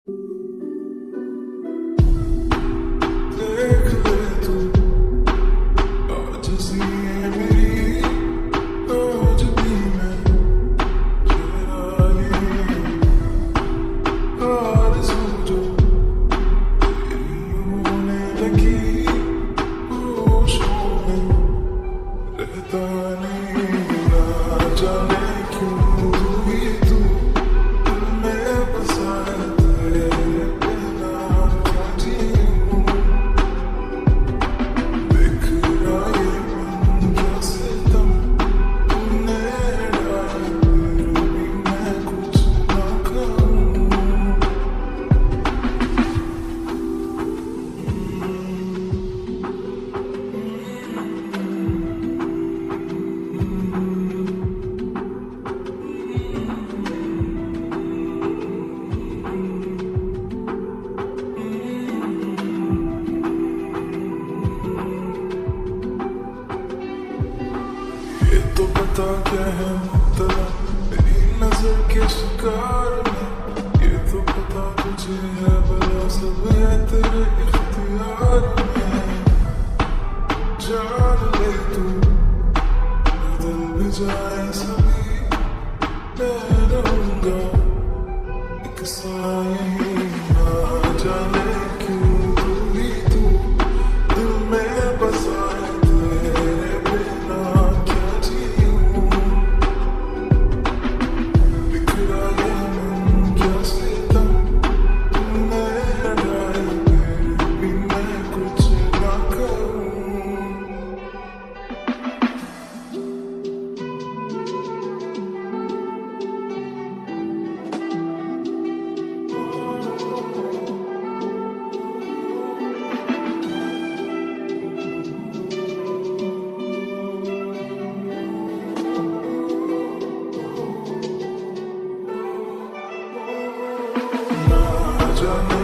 देख ले तू आज सी है मेरी आज भी मैं तेरा ये आरज़ू जो तेरी होने लगी होशों में रहता नहीं ना जाने क्यों हुई तू दिल में बसा है तेरे बिना क्या जीऊं देख रहा ये मन क्या सितम तूने डाला फिर भी मैं कुछ ना कहूँ ये तो पता क्या है मतलब मेरी नजर के शिकार में ये तो पता तुझे है भला सब है तेरे इख्तियार में जान ले तू बदल भी जाए सभी मैं रहूंगा एक साए ही ना जाने क्यों तू ही तू दिल में बसा है तेरे बिना क्या जीऊं बिखरा ये मन क्या सितम तूने डाले फिर भी मैं कुछ ना कहूँ ना जाने